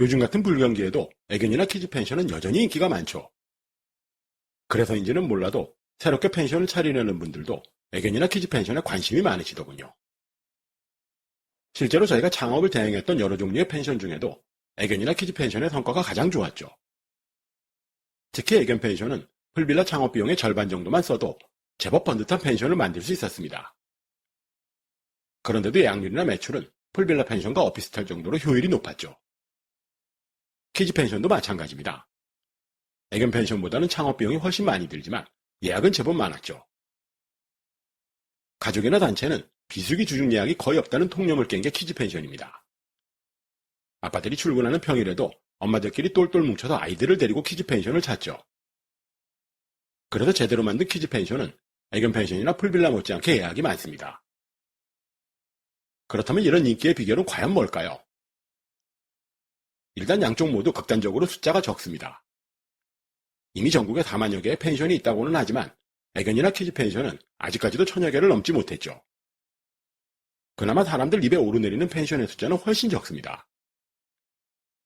요즘 같은 불경기에도 애견이나 키즈 펜션은 여전히 인기가 많죠. 그래서인지는 몰라도 새롭게 펜션을 차리려는 분들도 애견이나 키즈 펜션에 관심이 많으시더군요. 실제로 저희가 창업을 대행했던 여러 종류의 펜션 중에도 애견이나 키즈 펜션의 성과가 가장 좋았죠. 특히 애견 펜션은 풀빌라 창업 비용의 절반 정도만 써도 제법 번듯한 펜션을 만들 수 있었습니다. 그런데도 예약률이나 매출은 풀빌라 펜션과 엇비슷할 정도로 효율이 높았죠. 키즈 펜션도 마찬가지입니다. 애견 펜션보다는 창업 비용이 훨씬 많이 들지만 예약은 제법 많았죠. 가족이나 단체는 비수기 주중 예약이 거의 없다는 통념을 깬 게 키즈 펜션입니다. 아빠들이 출근하는 평일에도 엄마들끼리 똘똘 뭉쳐서 아이들을 데리고 키즈 펜션을 찾죠. 그래서 제대로 만든 키즈 펜션은 애견 펜션이나 풀빌라 못지않게 예약이 많습니다. 그렇다면 이런 인기의 비결은 과연 뭘까요? 일단 양쪽 모두 극단적으로 숫자가 적습니다. 이미 전국에 4만여 개의 펜션이 있다고는 하지만 애견이나 키즈 펜션은 아직까지도 1000여 개를 넘지 못했죠. 그나마 사람들 입에 오르내리는 펜션의 숫자는 훨씬 적습니다.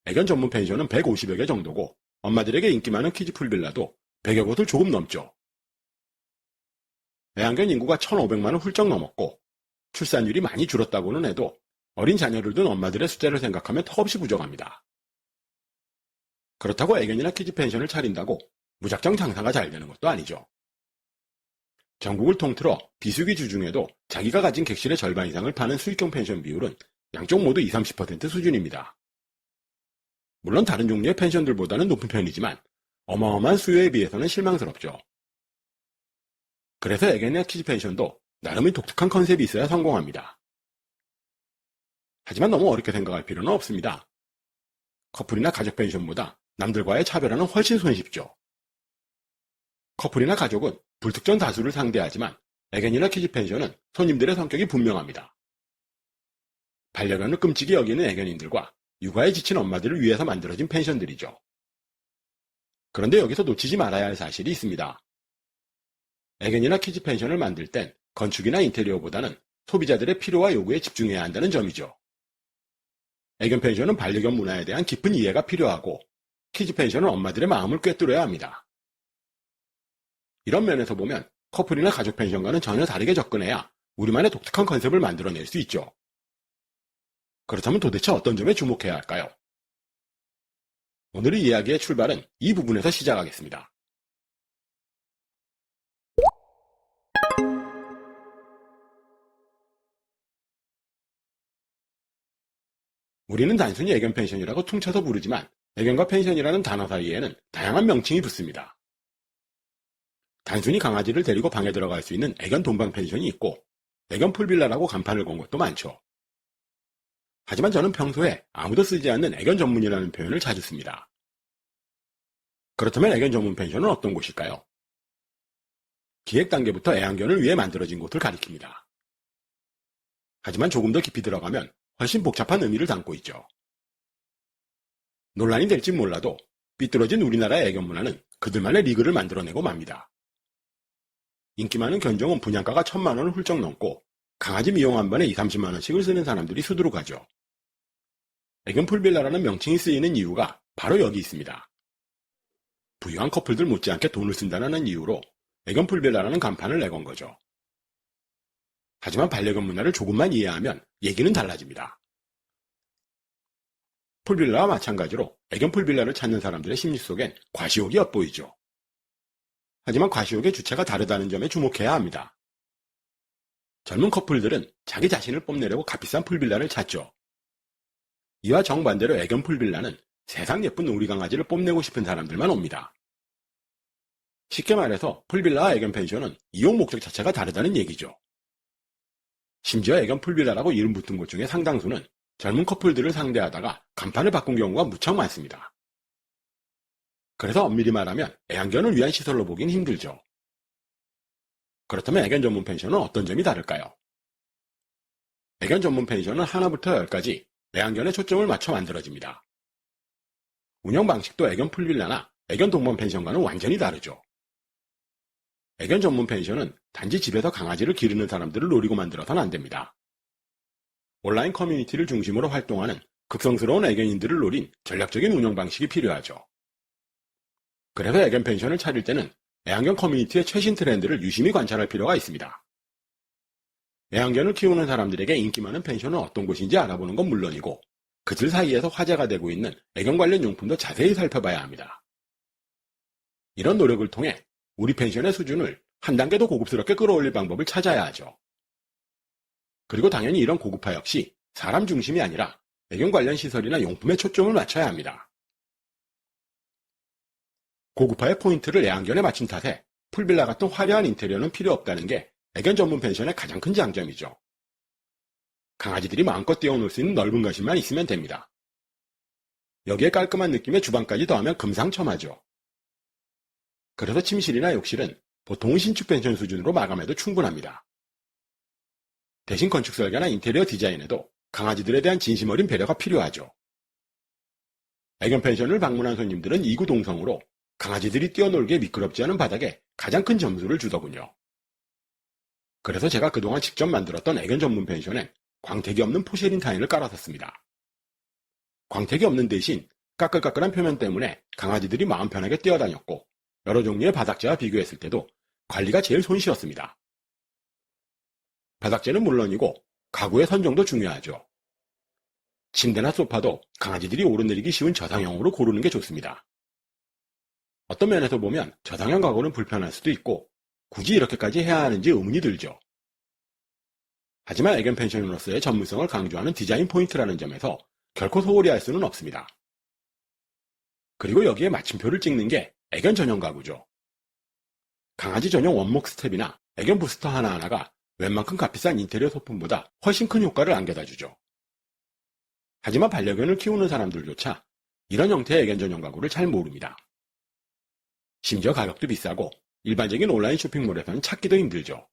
애견 전문 펜션은 150여 개 정도고 엄마들에게 인기 많은 키즈 풀빌라도 100여 곳을 조금 넘죠. 애완견 인구가 1500만을 훌쩍 넘었고 출산율이 많이 줄었다고는 해도 어린 자녀를 둔 엄마들의 숫자를 생각하면 턱없이 부족합니다. 그렇다고 애견이나 키즈 펜션을 차린다고 무작정 장사가 잘 되는 것도 아니죠. 전국을 통틀어 비수기 주 중에도 자기가 가진 객실의 절반 이상을 파는 수익형 펜션 비율은 양쪽 모두 20-30% 수준입니다. 물론 다른 종류의 펜션들보다는 높은 편이지만 어마어마한 수요에 비해서는 실망스럽죠. 그래서 애견이나 키즈 펜션도 나름의 독특한 컨셉이 있어야 성공합니다. 하지만 너무 어렵게 생각할 필요는 없습니다. 커플이나 가족 펜션보다 남들과의 차별화는 훨씬 손쉽죠. 커플이나 가족은 불특정 다수를 상대하지만 애견이나 키즈 펜션은 손님들의 성격이 분명합니다. 반려견을 끔찍이 여기는 애견인들과 육아에 지친 엄마들을 위해서 만들어진 펜션들이죠. 그런데 여기서 놓치지 말아야 할 사실이 있습니다. 애견이나 키즈 펜션을 만들 땐 건축이나 인테리어보다는 소비자들의 필요와 요구에 집중해야 한다는 점이죠. 애견 펜션은 반려견 문화에 대한 깊은 이해가 필요하고 키즈 펜션은 엄마들의 마음을 꿰뚫어야 합니다. 이런 면에서 보면 커플이나 가족 펜션과는 전혀 다르게 접근해야 우리만의 독특한 컨셉을 만들어낼 수 있죠. 그렇다면 도대체 어떤 점에 주목해야 할까요? 오늘의 이야기의 출발은 이 부분에서 시작하겠습니다. 우리는 단순히 애견 펜션이라고 퉁쳐서 부르지만 애견과 펜션이라는 단어 사이에는 다양한 명칭이 붙습니다. 단순히 강아지를 데리고 방에 들어갈 수 있는 애견 동방 펜션이 있고 애견 풀빌라라고 간판을 건 곳도 많죠. 하지만 저는 평소에 아무도 쓰지 않는 애견 전문이라는 표현을 자주 씁니다. 그렇다면 애견 전문 펜션은 어떤 곳일까요? 기획 단계부터 애완견을 위해 만들어진 곳을 가리킵니다. 하지만 조금 더 깊이 들어가면 훨씬 복잡한 의미를 담고 있죠. 논란이 될진 몰라도 삐뚤어진 우리나라의 애견 문화는 그들만의 리그를 만들어내고 맙니다. 인기 많은 견종은 분양가가 1000만 원을 훌쩍 넘고 강아지 미용 한 번에 2-30만 원씩을 쓰는 사람들이 수두룩 하죠. 애견 풀빌라라는 명칭이 쓰이는 이유가 바로 여기 있습니다. 부유한 커플들 못지않게 돈을 쓴다는 이유로 애견 풀빌라라는 간판을 내건 거죠. 하지만 반려견 문화를 조금만 이해하면 얘기는 달라집니다. 풀빌라와 마찬가지로 애견 풀빌라를 찾는 사람들의 심리 속엔 과시욕이 엿보이죠. 하지만 과시욕의 주체가 다르다는 점에 주목해야 합니다. 젊은 커플들은 자기 자신을 뽐내려고 값비싼 풀빌라를 찾죠. 이와 정반대로 애견 풀빌라는 세상 예쁜 우리 강아지를 뽐내고 싶은 사람들만 옵니다. 쉽게 말해서 풀빌라와 애견 펜션은 이용 목적 자체가 다르다는 얘기죠. 심지어 애견 풀빌라라고 이름 붙은 곳 중에 상당수는 젊은 커플들을 상대하다가 간판을 바꾼 경우가 무척 많습니다. 그래서 엄밀히 말하면 애완견을 위한 시설로 보긴 힘들죠. 그렇다면 애견 전문 펜션은 어떤 점이 다를까요? 애견 전문 펜션은 하나부터 10까지 애완견에 초점을 맞춰 만들어집니다. 운영 방식도 애견 풀빌라나 애견 동반 펜션과는 완전히 다르죠. 애견 전문 펜션은 단지 집에서 강아지를 기르는 사람들을 노리고 만들어서는 안 됩니다. 온라인 커뮤니티를 중심으로 활동하는 극성스러운 애견인들을 노린 전략적인 운영 방식이 필요하죠. 그래서 애견 펜션을 차릴 때는 애완견 커뮤니티의 최신 트렌드를 유심히 관찰할 필요가 있습니다. 애완견을 키우는 사람들에게 인기 많은 펜션은 어떤 곳인지 알아보는 건 물론이고 그들 사이에서 화제가 되고 있는 애견 관련 용품도 자세히 살펴봐야 합니다. 이런 노력을 통해 우리 펜션의 수준을 한 단계 더 고급스럽게 끌어올릴 방법을 찾아야 하죠. 그리고 당연히 이런 고급화 역시 사람 중심이 아니라 애견 관련 시설이나 용품에 초점을 맞춰야 합니다. 고급화의 포인트를 애완견에 맞춘 탓에 풀빌라 같은 화려한 인테리어는 필요 없다는 게 애견 전문 펜션의 가장 큰 장점이죠. 강아지들이 마음껏 뛰어놀 수 있는 넓은 거실만 있으면 됩니다. 여기에 깔끔한 느낌의 주방까지 더하면 금상첨화죠. 그래서 침실이나 욕실은 보통은 신축 펜션 수준으로 마감해도 충분합니다. 대신 건축 설계나 인테리어 디자인에도 강아지들에 대한 진심 어린 배려가 필요하죠. 애견 펜션을 방문한 손님들은 이구동성으로 강아지들이 뛰어놀기에 미끄럽지 않은 바닥에 가장 큰 점수를 주더군요. 그래서 제가 그동안 직접 만들었던 애견 전문 펜션엔 광택이 없는 포세린 타일을 깔아놨습니다. 광택이 없는 대신 까끌까끌한 표면 때문에 강아지들이 마음 편하게 뛰어다녔고 여러 종류의 바닥재와 비교했을 때도 관리가 제일 손쉬웠습니다. 바닥재는 물론이고 가구의 선정도 중요하죠. 침대나 소파도 강아지들이 오르내리기 쉬운 저상형으로 고르는 게 좋습니다. 어떤 면에서 보면 저상형 가구는 불편할 수도 있고 굳이 이렇게까지 해야 하는지 의문이 들죠. 하지만 애견 펜션으로서의 전문성을 강조하는 디자인 포인트라는 점에서 결코 소홀히 할 수는 없습니다. 그리고 여기에 마침표를 찍는 게 애견 전용 가구죠. 강아지 전용 원목 스텝이나 애견 부스터 하나하나가 웬만큼 값비싼 인테리어 소품보다 훨씬 큰 효과를 안겨다 주죠. 하지만 반려견을 키우는 사람들조차 이런 형태의 애견 전용 가구를 잘 모릅니다. 심지어 가격도 비싸고 일반적인 온라인 쇼핑몰에서는 찾기도 힘들죠.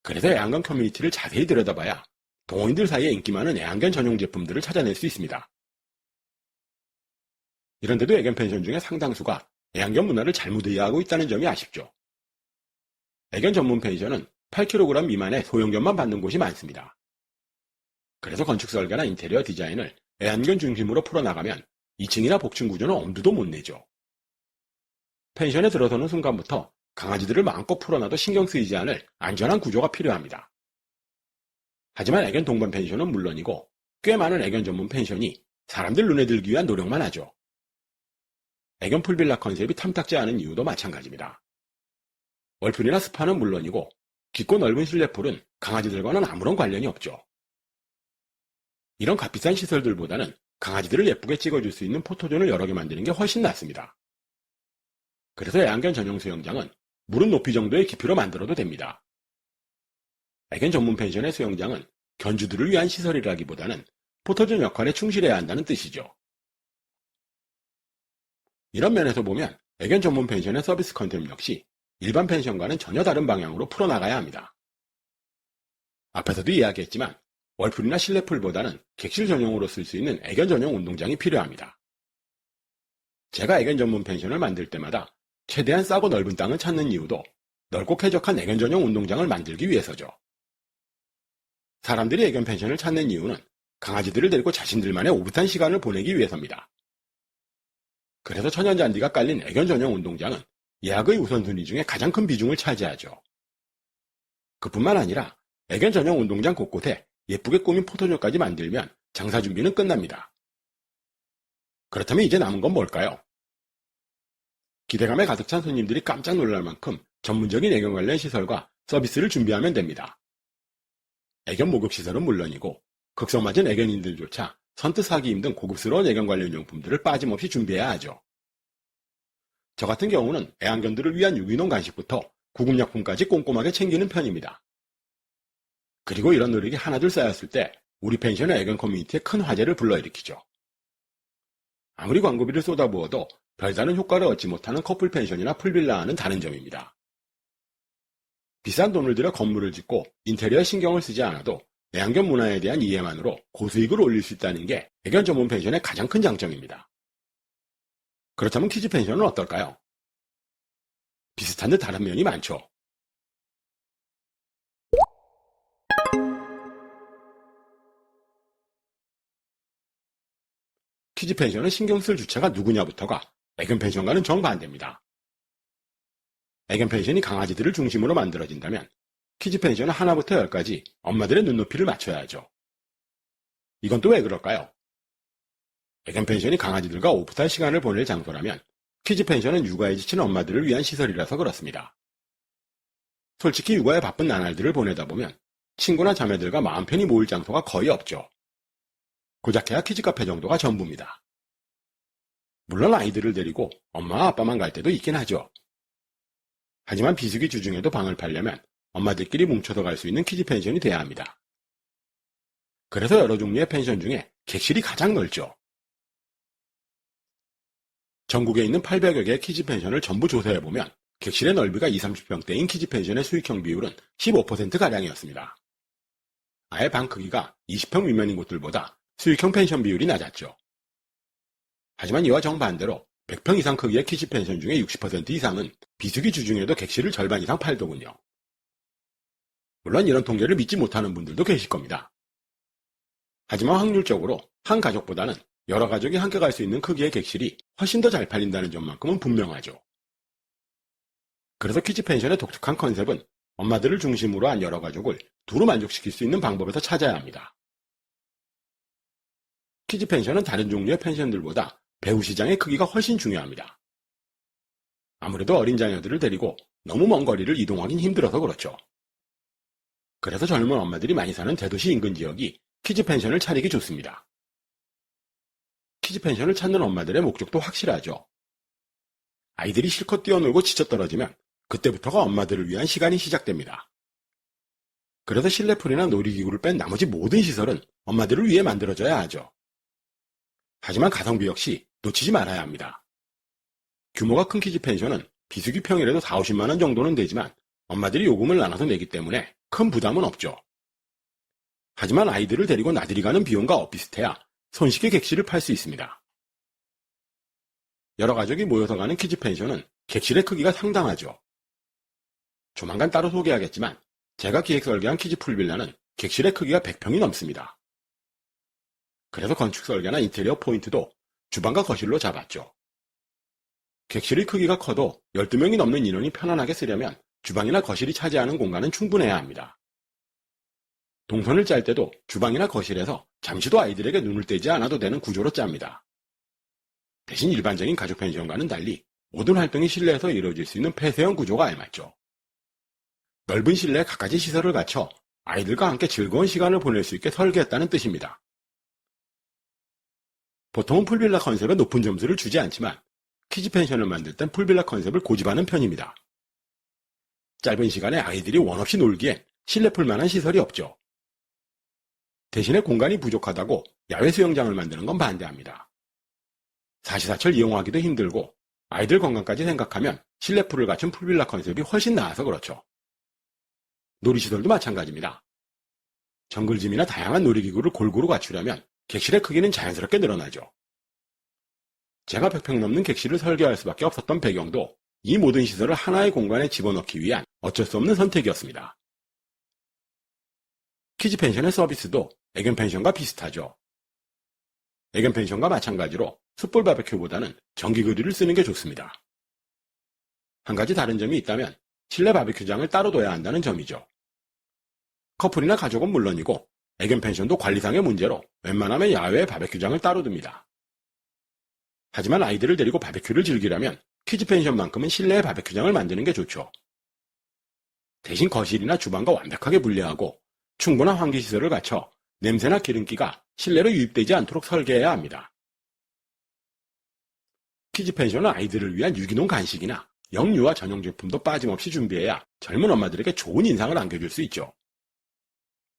그래서 애완견 커뮤니티를 자세히 들여다봐야 동호인들 사이에 인기 많은 애완견 전용 제품들을 찾아낼 수 있습니다. 이런데도 애견 펜션 중에 상당수가 애완견 문화를 잘못 이해하고 있다는 점이 아쉽죠. 애견 전문 펜션은 8kg 미만의 소형견만 받는 곳이 많습니다. 그래서 건축 설계나 인테리어 디자인을 애완견 중심으로 풀어나가면 2층이나 복층 구조는 엄두도 못 내죠. 펜션에 들어서는 순간부터 강아지들을 마음껏 풀어놔도 신경 쓰이지 않을 안전한 구조가 필요합니다. 하지만 애견 동반 펜션은 물론이고 꽤 많은 애견 전문 펜션이 사람들 눈에 들기 위한 노력만 하죠. 애견 풀빌라 컨셉이 탐탁지 않은 이유도 마찬가지입니다. 월풀이나 스파는 물론이고 깊고 넓은 실내풀은 강아지들과는 아무런 관련이 없죠. 이런 값비싼 시설들보다는 강아지들을 예쁘게 찍어줄 수 있는 포토존을 여러 개 만드는 게 훨씬 낫습니다. 그래서 애완견 전용 수영장은 무릎 높이 정도의 깊이로 만들어도 됩니다. 애견 전문 펜션의 수영장은 견주들을 위한 시설이라기보다는 포토존 역할에 충실해야 한다는 뜻이죠. 이런 면에서 보면 애견 전문 펜션의 서비스 컨셉 역시 일반 펜션과는 전혀 다른 방향으로 풀어나가야 합니다. 앞에서도 이야기했지만 월풀이나 실내풀보다는 객실 전용으로 쓸 수 있는 애견 전용 운동장이 필요합니다. 제가 애견 전문 펜션을 만들 때마다 최대한 싸고 넓은 땅을 찾는 이유도 넓고 쾌적한 애견 전용 운동장을 만들기 위해서죠. 사람들이 애견 펜션을 찾는 이유는 강아지들을 데리고 자신들만의 오붓한 시간을 보내기 위해서입니다. 그래서 천연잔디가 깔린 애견 전용 운동장은 예약의 우선순위 중에 가장 큰 비중을 차지하죠. 그뿐만 아니라 애견 전용 운동장 곳곳에 예쁘게 꾸민 포토존까지 만들면 장사 준비는 끝납니다. 그렇다면 이제 남은 건 뭘까요? 기대감에 가득 찬 손님들이 깜짝 놀랄 만큼 전문적인 애견 관련 시설과 서비스를 준비하면 됩니다. 애견 목욕 시설은 물론이고 극성맞은 애견인들조차 선뜻 사기 힘든 고급스러운 애견 관련 용품들을 빠짐없이 준비해야 하죠. 저 같은 경우는 애완견들을 위한 유기농 간식부터 구급약품까지 꼼꼼하게 챙기는 편입니다. 그리고 이런 노력이 하나둘 쌓였을 때 우리 펜션의 애견 커뮤니티에 큰 화제를 불러일으키죠. 아무리 광고비를 쏟아부어도 별다른 효과를 얻지 못하는 커플 펜션이나 풀빌라와는 다른 점입니다. 비싼 돈을 들여 건물을 짓고 인테리어에 신경을 쓰지 않아도 애완견 문화에 대한 이해만으로 고수익을 올릴 수 있다는 게 애견 전문 펜션의 가장 큰 장점입니다. 그렇다면 키즈 펜션은 어떨까요? 비슷한 듯 다른 면이 많죠. 키즈 펜션을 신경 쓸 주체가 누구냐부터가 애견 펜션과는 정반대입니다. 애견 펜션이 강아지들을 중심으로 만들어진다면 키즈 펜션은 하나부터 열까지 엄마들의 눈높이를 맞춰야 하죠. 이건 또 왜 그럴까요? 애견 펜션이 강아지들과 오붓한 시간을 보낼 장소라면 키즈 펜션은 육아에 지친 엄마들을 위한 시설이라서 그렇습니다. 솔직히 육아에 바쁜 나날들을 보내다 보면 친구나 자매들과 마음 편히 모일 장소가 거의 없죠. 고작해야 키즈 카페 정도가 전부입니다. 물론 아이들을 데리고 엄마와 아빠만 갈 때도 있긴 하죠. 하지만 비수기 주중에도 방을 팔려면 엄마들끼리 뭉쳐서 갈 수 있는 키즈 펜션이 돼야 합니다. 그래서 여러 종류의 펜션 중에 객실이 가장 넓죠. 전국에 있는 800여 개의 키즈 펜션을 전부 조사해보면 객실의 넓이가 20, 30평대인 키즈 펜션의 수익형 비율은 15%가량이었습니다. 아예 방 크기가 20평 미만인 곳들보다 수익형 펜션 비율이 낮았죠. 하지만 이와 정반대로 100평 이상 크기의 키즈 펜션 중에 60% 이상은 비수기 주중에도 객실을 절반 이상 팔더군요. 물론 이런 통계를 믿지 못하는 분들도 계실 겁니다. 하지만 확률적으로 한 가족보다는 여러 가족이 함께 갈 수 있는 크기의 객실이 훨씬 더 잘 팔린다는 점만큼은 분명하죠. 그래서 키즈 펜션의 독특한 컨셉은 엄마들을 중심으로 한 여러 가족을 두루 만족시킬 수 있는 방법에서 찾아야 합니다. 키즈 펜션은 다른 종류의 펜션들보다 배우 시장의 크기가 훨씬 중요합니다. 아무래도 어린 자녀들을 데리고 너무 먼 거리를 이동하긴 힘들어서 그렇죠. 그래서 젊은 엄마들이 많이 사는 대도시 인근 지역이 키즈 펜션을 차리기 좋습니다. 키즈 펜션을 찾는 엄마들의 목적도 확실하죠. 아이들이 실컷 뛰어놀고 지쳐 떨어지면 그때부터가 엄마들을 위한 시간이 시작됩니다. 그래서 실내풀이나 놀이기구를 뺀 나머지 모든 시설은 엄마들을 위해 만들어져야 하죠. 하지만 가성비 역시 놓치지 말아야 합니다. 규모가 큰 키즈 펜션은 비수기 평일에도 4, 50만 원 정도는 되지만 엄마들이 요금을 나눠서 내기 때문에 큰 부담은 없죠. 하지만 아이들을 데리고 나들이 가는 비용과 엇비슷해야 손쉽게 객실을 팔 수 있습니다. 여러 가족이 모여서 가는 키즈 펜션은 객실의 크기가 상당하죠. 조만간 따로 소개하겠지만 제가 기획 설계한 키즈 풀빌라는 객실의 크기가 100평이 넘습니다. 그래서 건축 설계나 인테리어 포인트도 주방과 거실로 잡았죠. 객실의 크기가 커도 12명이 넘는 인원이 편안하게 쓰려면 주방이나 거실이 차지하는 공간은 충분해야 합니다. 동선을 짤 때도 주방이나 거실에서 잠시도 아이들에게 눈을 떼지 않아도 되는 구조로 짭니다. 대신 일반적인 가족 펜션과는 달리 모든 활동이 실내에서 이루어질 수 있는 폐쇄형 구조가 알맞죠. 넓은 실내에 갖가지 시설을 갖춰 아이들과 함께 즐거운 시간을 보낼 수 있게 설계했다는 뜻입니다. 보통은 풀빌라 컨셉에 높은 점수를 주지 않지만 키즈 펜션을 만들 땐 풀빌라 컨셉을 고집하는 편입니다. 짧은 시간에 아이들이 원 없이 놀기엔 실내 풀만한 시설이 없죠. 대신에 공간이 부족하다고 야외 수영장을 만드는 건 반대합니다. 사시사철 이용하기도 힘들고 아이들 건강까지 생각하면 실내 풀을 갖춘 풀빌라 컨셉이 훨씬 나아서 그렇죠. 놀이시설도 마찬가지입니다. 정글짐이나 다양한 놀이기구를 골고루 갖추려면 객실의 크기는 자연스럽게 늘어나죠. 제가 100평 넘는 객실을 설계할 수밖에 없었던 배경도 이 모든 시설을 하나의 공간에 집어넣기 위한 어쩔 수 없는 선택이었습니다. 키즈 펜션의 서비스도 애견 펜션과 비슷하죠. 애견 펜션과 마찬가지로 숯불 바베큐보다는 전기 그릴을 쓰는 게 좋습니다. 한 가지 다른 점이 있다면 실내 바베큐장을 따로 둬야 한다는 점이죠. 커플이나 가족은 물론이고 애견 펜션도 관리상의 문제로 웬만하면 야외에 바베큐장을 따로 둡니다. 하지만 아이들을 데리고 바베큐를 즐기려면 키즈 펜션만큼은 실내에 바베큐장을 만드는 게 좋죠. 대신 거실이나 주방과 완벽하게 분리하고 충분한 환기시설을 갖춰 냄새나 기름기가 실내로 유입되지 않도록 설계해야 합니다. 키즈 펜션은 아이들을 위한 유기농 간식이나 영유아 전용 제품도 빠짐없이 준비해야 젊은 엄마들에게 좋은 인상을 안겨줄 수 있죠.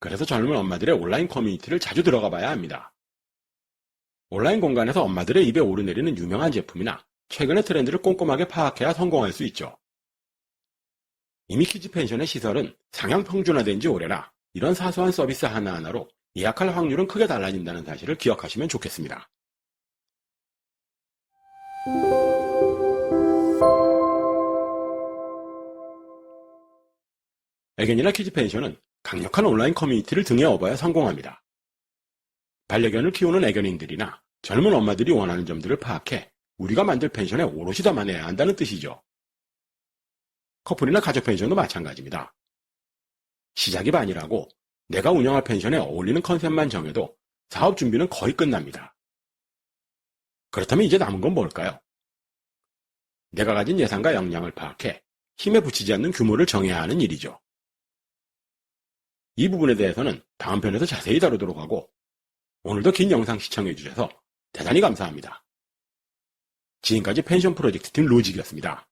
그래서 젊은 엄마들의 온라인 커뮤니티를 자주 들어가 봐야 합니다. 온라인 공간에서 엄마들의 입에 오르내리는 유명한 제품이나 최근의 트렌드를 꼼꼼하게 파악해야 성공할 수 있죠. 이미 키즈 펜션의 시설은 상향 평준화된 지 오래라 이런 사소한 서비스 하나하나로 예약할 확률은 크게 달라진다는 사실을 기억하시면 좋겠습니다. 애견이나 키즈 펜션은 강력한 온라인 커뮤니티를 등에 업어야 성공합니다. 반려견을 키우는 애견인들이나 젊은 엄마들이 원하는 점들을 파악해 우리가 만들 펜션에 오롯이 담아내야 한다는 뜻이죠. 커플이나 가족 펜션도 마찬가지입니다. 시작이 반이라고 내가 운영할 펜션에 어울리는 컨셉만 정해도 사업 준비는 거의 끝납니다. 그렇다면 이제 남은 건 뭘까요? 내가 가진 예산과 역량을 파악해 힘에 부치지 않는 규모를 정해야 하는 일이죠. 이 부분에 대해서는 다음 편에서 자세히 다루도록 하고, 오늘도 긴 영상 시청해주셔서 대단히 감사합니다. 지금까지 펜션 프로젝트 팀 로직이었습니다.